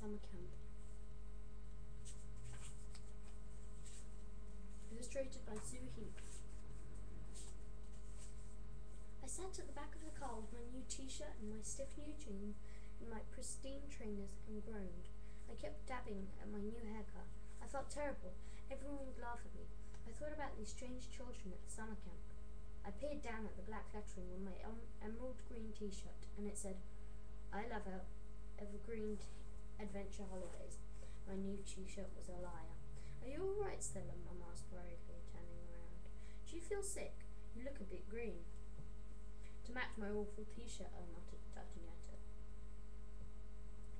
Summer Camp. Illustrated by Sue Heath. I sat at the back of the car with my new t-shirt and my stiff new jeans and my pristine trainers and groaned. I kept dabbing at my new haircut. I felt terrible. Everyone would laugh at me. I thought about these strange children at the summer camp. I peered down at the black lettering on my emerald green t-shirt, and it said, "I love evergreen adventure holidays." My new t-shirt was a liar. "Are you all right, Stella?" Mum asked worriedly, turning around. "Do you feel sick? You look a bit green." "To match my awful t-shirt," I muttered, touching at it.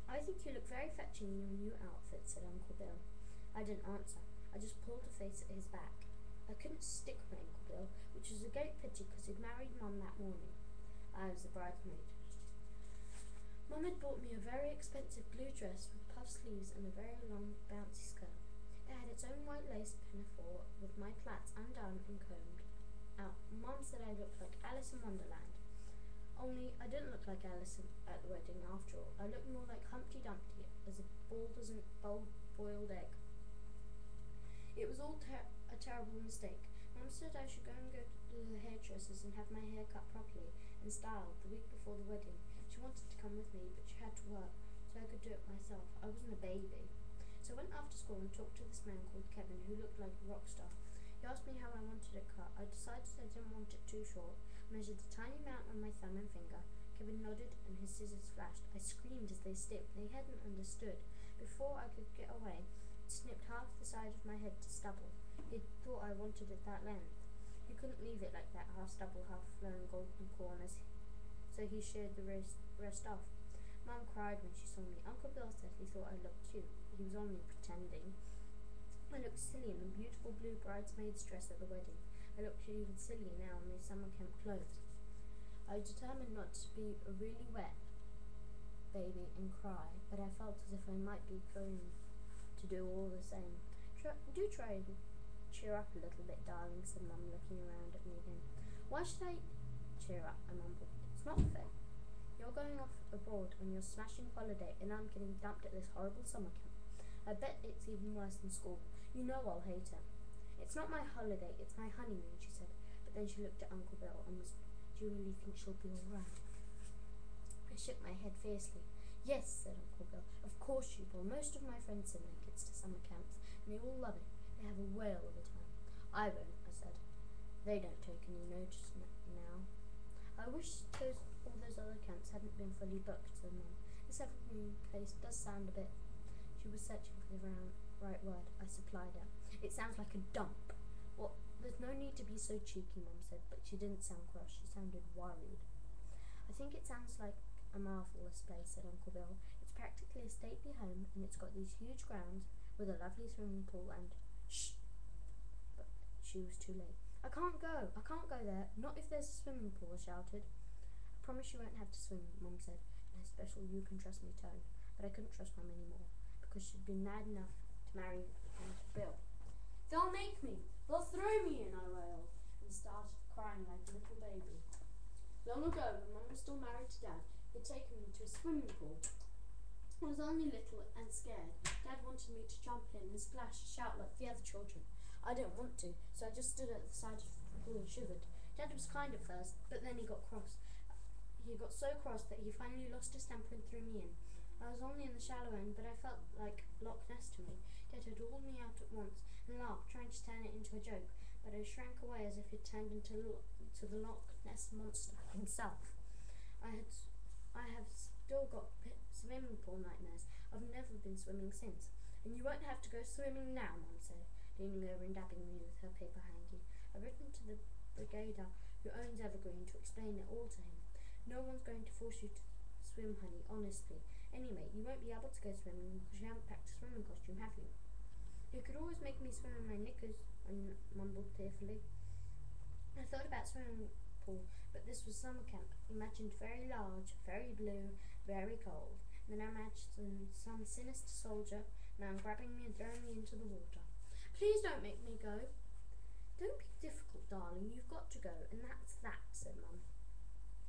"I think you look very fetching in your new outfit," said Uncle Bill. I didn't answer. I just pulled a face at his back. I couldn't stick with Uncle Bill, which was a great pity because he'd married Mum that morning. I was the bridesmaid. Mum had bought me a very expensive blue dress with puff sleeves and a very long, bouncy skirt. It had its own white lace pinafore with my plaits undone and combed out. Mum said I looked like Alice in Wonderland. Only I didn't look like Alice at the wedding after all. I looked more like Humpty Dumpty, as bald as a boiled egg. It was all a terrible mistake. Mum said I should go to the hairdresser's and have my hair cut properly and styled the week before the wedding. She wanted to come with me, but she had to work, so I could do it myself. I wasn't a baby. So I went after school and talked to this man called Kevin, who looked like a rock star. He asked me how I wanted it cut. I decided I didn't want it too short. I measured a tiny amount on my thumb and finger. Kevin nodded and his scissors flashed. I screamed as they snipped. They hadn't understood. Before I could get away, it snipped half the side of my head to stubble. He thought I wanted it that length. He couldn't leave it like that, half stubble, half flowing golden corners, so he sheared the rest off. Mum cried when she saw me. Uncle Bill said he thought I looked cute. He was only pretending. I looked silly in the beautiful blue bridesmaid's dress at the wedding. I looked even sillier now in my summer camp clothes. I determined not to be a really wet baby and cry, but I felt as if I might be going to do all the same. Do try and cheer up a little bit, darling," said Mum, looking around at me again. "Why should I cheer up?" I mumbled. "It's not fair. You're going off abroad on your smashing holiday, and I'm getting dumped at this horrible summer camp. I bet it's even worse than school. You know I'll hate it." "It's not my holiday, it's my honeymoon," she said. But then she looked at Uncle Bill and whispered, "Do you really think she'll be all right?" I shook my head fiercely. "Yes," said Uncle Bill, "of course she will. Most of my friends send their kids to summer camps, and they all love it. They have a whale of a time." "I won't," I said. "They don't take any notice now." "I wish all those other camps hadn't been fully booked," said Mum. "This evergreen place does sound a bit—" She was searching for the right word. I supplied it. "It sounds like a dump." "Well, there's no need to be so cheeky," Mum said, but she didn't sound cross. She sounded worried. "I think it sounds like a marvellous place," said Uncle Bill. "It's practically a stately home, and it's got these huge grounds with a lovely swimming pool and—" "Shh!" But she was too late. I can't go there. Not if there's a swimming pool," I shouted. "I promise you won't have to swim," Mum said, in a special you can trust me tone. But I couldn't trust Mum anymore, because she'd been mad enough to marry Uncle Bill. "They'll make me! They'll throw me in!" I wailed, and started crying like a little baby. Long ago, when Mum was still married to Dad, he'd taken me to a swimming pool. I was only little and scared. Dad wanted me to jump in and splash and shout like the other children. I didn't want to, so I just stood at the side of the pool and shivered. Dad was kind at first, but then he got cross. He got so cross that he finally lost his temper and threw me in. I was only in the shallow end, but I felt like Loch Ness to me. Dad had hauled me out at once and laughed, trying to turn it into a joke, but I shrank away as if it turned into the Loch Ness monster himself. I have still got swimming pool nightmares. I've never been swimming since. "And you won't have to go swimming now," Mum said, leaning over and dabbing me with her paper hanky. I've written to the brigadier who owns Evergreen to explain it all to him. No one's going to force you to swim, honey, honestly. Anyway, you won't be able to go swimming because you haven't packed a swimming costume, have you? "You could always make me swim in my knickers," I mumbled tearfully. I thought about swimming pool, but this was summer camp. Imagined very large, very blue, very cold. And then I imagined some sinister soldier man grabbing me and throwing me into the water. "Please don't make me go." "Don't be difficult, darling. You've got to go, and that's that," said Mum.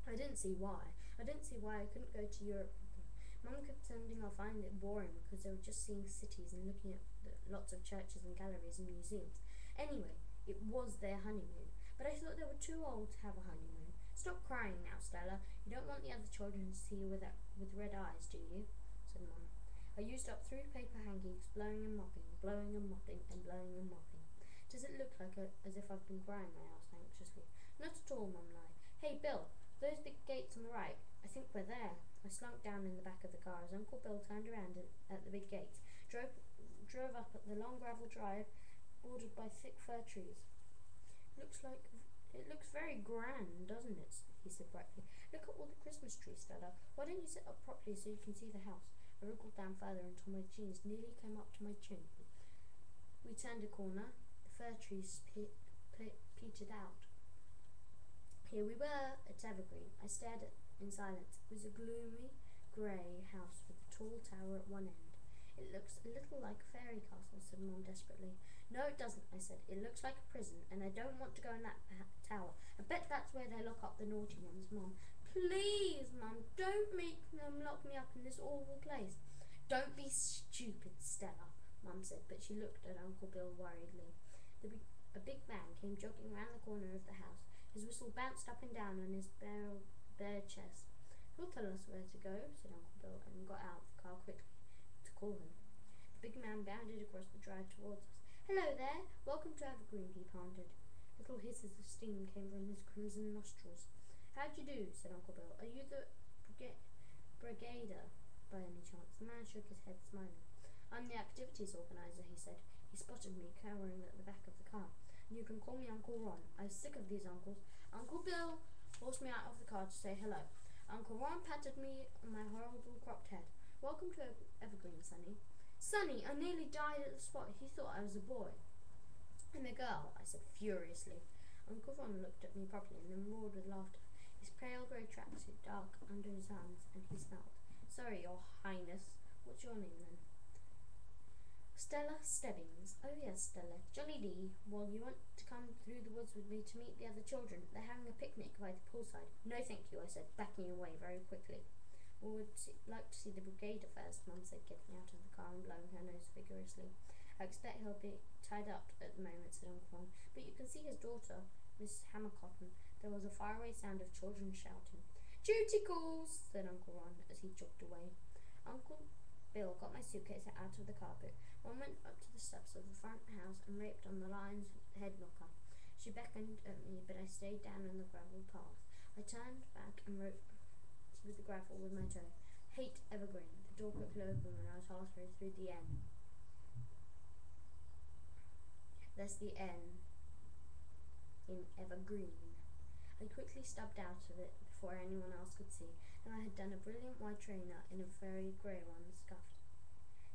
I didn't see why. I couldn't go to Europe with them. Mum kept sending off finding it boring because they were just seeing cities and looking at lots of churches and galleries and museums. Anyway, it was their honeymoon, but I thought they were too old to have a honeymoon. Stop crying now, Stella. You don't want the other children to see you with red eyes, do you? Said Mum. I used up 3 paper hankies, blowing and mopping, blowing and mopping, and blowing and mopping. Does it look like as if I've been crying? I asked anxiously. Not at all, Mum lied. Hey, Bill, those big gates on the right. I think we're there. I slunk down in the back of the car as Uncle Bill turned around at the big gates, drove up at the long gravel drive bordered by thick fir trees. It looks very grand, doesn't it? He said brightly. Look at all the Christmas trees, Stella. Why don't you sit up properly so you can see the house? I wriggled down further until my jeans nearly came up to my chin. We turned a corner. The fir trees petered out. Here we were, at Evergreen. I stared at in silence. It was a gloomy, grey house with a tall tower at one end. It looks a little like a fairy castle, said Mum desperately. No, it doesn't, I said. It looks like a prison, and I don't want to go in that tower. I bet that's where they lock up the naughty ones, Mum. Please, Mum, don't make them lock me up in this awful place. Don't be stupid, Stella, Mum said, but she looked at Uncle Bill worriedly. A big man came jogging round the corner of the house. His whistle bounced up and down on his bare chest. He'll tell us where to go, said Uncle Bill, and got out of the car quickly to call him. The big man bounded across the drive towards us. Hello there, welcome to Evergreen, he panted. Little hisses of steam came from his crimson nostrils. How d'you do, said Uncle Bill. Are you the brigadier, by any chance? The man shook his head, smiling. I'm the activities organizer, he said. He spotted me cowering at the back of the car. You can call me Uncle Ron. I was sick of these uncles. Uncle Bill forced me out of the car to say hello. Uncle Ron patted me on my horrible cropped head. Welcome to Evergreen, Sonny. Sonny, I nearly died at the spot. He thought I was a boy. I'm a girl, I said furiously. Uncle Ron looked at me properly and then roared with laughter. His pale grey tracksuit dark under his arms, and he smiled. Sorry, Your Highness. What's your name, then? Stella Stebbings. Oh yes, Stella. Jolly Lee. Well, you want to come through the woods with me to meet the other children? They're having a picnic by the poolside. No, thank you, I said, backing away very quickly. We would like to see the brigadier first, Mum said, getting out of the car and blowing her nose vigorously. I expect he'll be tied up at the moment, said Uncle Ron, but you can see his daughter, Miss Hammercotton. There was a faraway sound of children shouting. Duty calls, said Uncle Ron as he jogged away. Uncle Bill got my suitcase out of the carpet. One went up to the steps of the front house and rapped on the lion's head knocker. She beckoned at me, but I stayed down on the gravel path. I turned back and roped with the gravel with my toe. Hate Evergreen. The door quickly opened when I was halfway through the N. That's the N in Evergreen. I quickly stubbed out of it before anyone else could see, and I had done a brilliant white trainer in a very grey one, scuffed.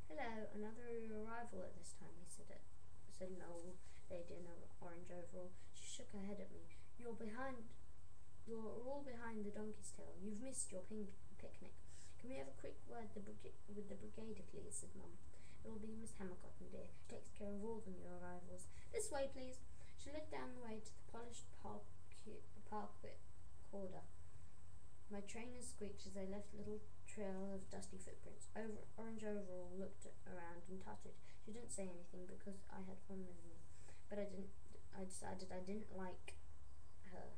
Hello, another arrival at this time, said an old lady in an orange overall. She shook her head at me. You're all behind the donkey's tail. You've missed your picnic. Can we have a quick word with the brigadier, please, said Mum. It'll be Miss Hammercotton, dear. She takes care of all the new arrivals. This way, please. She led down the way to the polished parquet corridor. My trainers squeaked as they left a little trail of dusty footprints. Orange Overall looked around and tutted. She didn't say anything because I had fun with me, but I decided I didn't like her.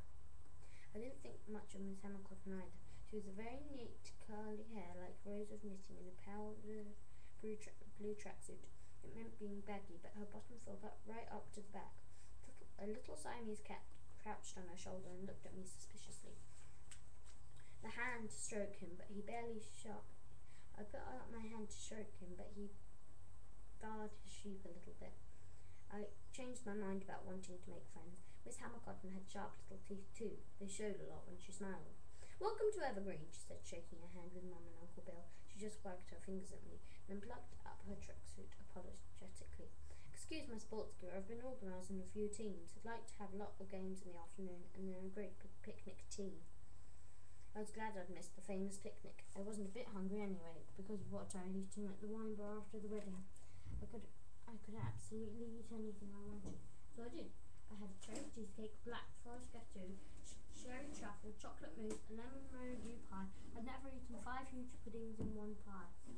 I didn't think much of Miss Hammercotton either. She was a very neat curly hair like rows of knitting in a powder blue tracksuit. It meant being baggy, but her bottom filled up right up to the back. A little Siamese cat crouched on her shoulder and looked at me suspiciously. The hand to stroke him, but he barely shot. I put out my hand to stroke him, but he barred his sheep a little bit. I changed my mind about wanting to make friends. Miss Hammercotton had sharp little teeth too. They showed a lot when she smiled. Welcome to Evergreen, she said, shaking her hand with Mum and Uncle Bill. She just wagged her fingers at me, then plucked up her tracksuit apologetically. Excuse my sports gear, I've been organising a few teams. I'd like to have a lot of games in the afternoon and then a great picnic tea. I was glad I'd missed the famous picnic. I wasn't a bit hungry anyway, because of what I had eaten at the wine bar after the wedding. I could absolutely eat anything I wanted. So I did. I had a cherry cheesecake, black forest gâteau, sherry truffle, chocolate mousse, and lemon rosé pie. I'd never eaten 5 huge puddings in one pie.